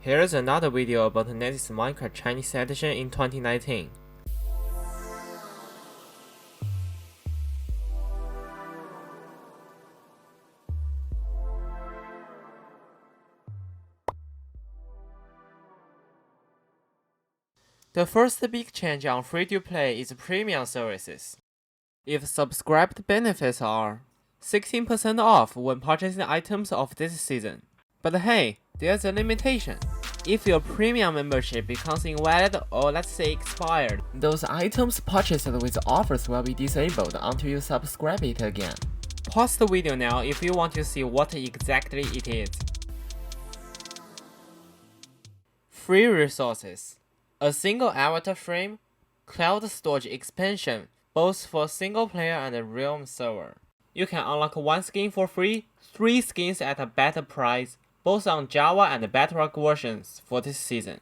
Here's another video about the netease Minecraft Chinese edition in 2019. The first big change on free-to-play is premium services. If subscribed benefits are 16% off when purchasing items of this season. But hey, there's a limitation. If your premium membership becomes invalid or let's say expired, those items purchased with offers will be disabled until you subscribe it again. Pause the video now if you want to see what exactly it is. Free resources. A single avatar frame, cloud storage expansion, both for single player and realm server. You can unlock one skin for free, 3 skins at a better price, both on Java and Bedrock versions for this season.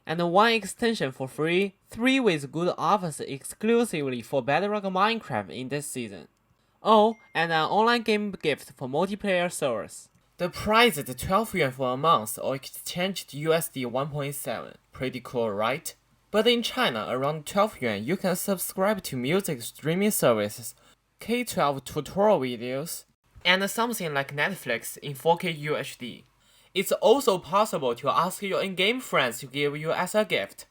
And one extension for free, 3 with good offers exclusively for Bedrock Minecraft in this season. Oh, and an online game gift for multiplayer servers. The price is 12 yuan for a month or exchange to USD 1.7. Pretty cool, right? But in China, around 12 yuan, you can subscribe to music streaming services, K-12 tutorial videos, and something like Netflix in 4K UHD. It's also possible to ask your in-game friends to give you as a gift.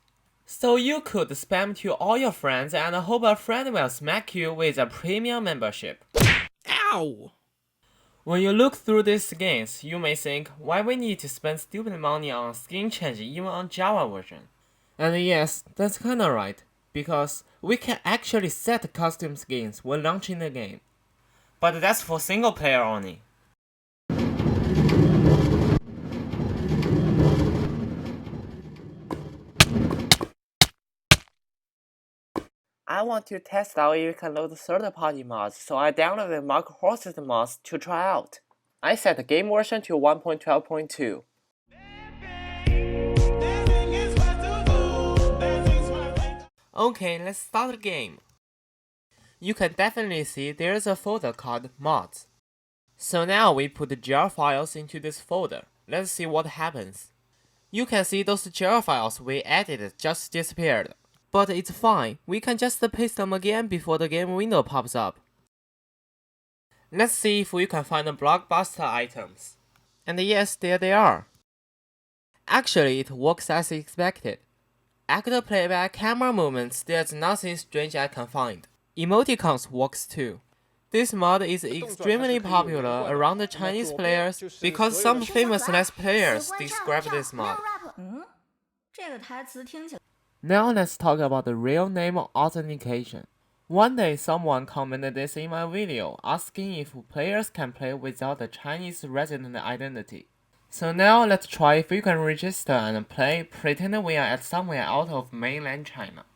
So you could spam to all your friends and hope a friend will smack you with a premium membership. Ow! When you look through these skins, you may think, why we need to spend stupid money on skin change even on Java version? And yes, that's kinda right, because we can actually set custom skins when launching the game. But that's for single player only. I want to test out if you can load third-party mods, so I downloaded Mark Horse's mods to try out. I set the game version to 1.12.2. Okay, let's start the game. You can definitely see there's a folder called mods. So now we put the jar files into this folder. Let's see what happens. You can see those jar files we added just disappeared. But it's fine, we can just paste them again before the game window pops up. Let's see if we can find the blockbuster items. And yes, there they are. Actually, it works as expected. Actor playback, camera movements, there's nothing strange I can find. Emoticons works too. This mod is extremely popular around the Chinese players because some famous Let's players describe this mod. Now let's talk about the real name authentication. One day someone commented this in my video, asking if players can play without the Chinese resident identity. So now let's try if we can register and play, pretend we are at somewhere out of mainland China.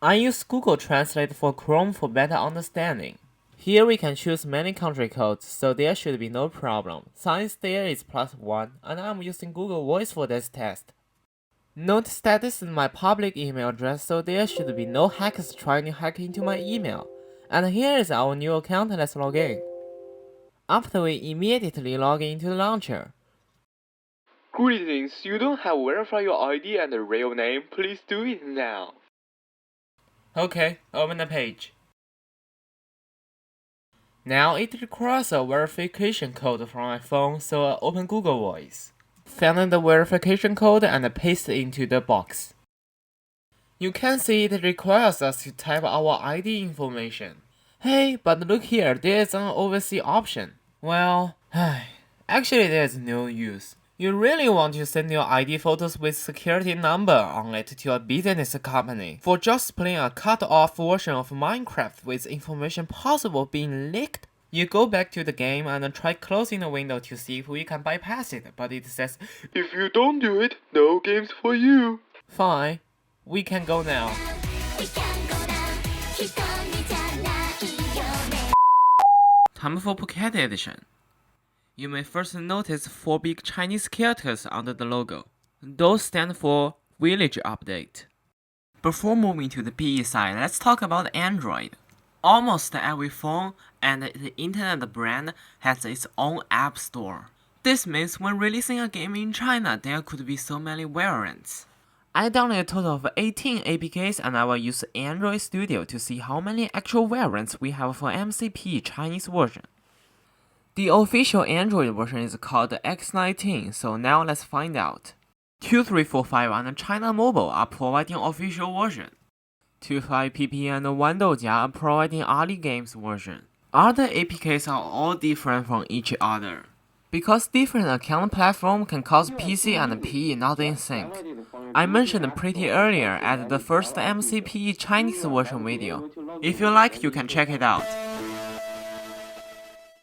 I use Google Translate for Chrome for better understanding. Here we can choose many country codes, so there should be no problem. Science there is +1, and I'm using Google Voice for this test. Notice that this is my public email address, so there should be no hackers trying to hack into my email. And here is our new account, let's log in. After we immediately log into the launcher. Greetings, you don't have verified your ID and real name, please do it now. Okay, open the page. Now it requires a verification code from my phone, so I open Google Voice. Find the verification code and paste it into the box. You can see it requires us to type our ID information. Hey, but look here, there is an overseas option. Well, actually there's no use. You really want to send your ID photos with security number on it to a business company for just playing a cut-off version of Minecraft with information possible being leaked? You go back to the game and try closing the window to see if we can bypass it, but it says, if you don't do it, no games for you. Fine, we can go now. Time for Pocket Edition. You may first notice 4 big Chinese characters under the logo. Those stand for Village Update. Before moving to the BE side, let's talk about Android. Almost every phone and the internet brand has its own app store. This means when releasing a game in China, there could be so many variants. I downloaded a total of 18 APKs and I will use Android Studio to see how many actual variants we have for MCP Chinese version. The official Android version is called X19, so now let's find out. 2345 and China Mobile are providing official version. 25PP and Wandojia are providing early games version. Other APKs are all different from each other. Because different account platform can cause PC and PE not in sync. I mentioned pretty earlier at the first MCP Chinese version video. If you like, you can check it out.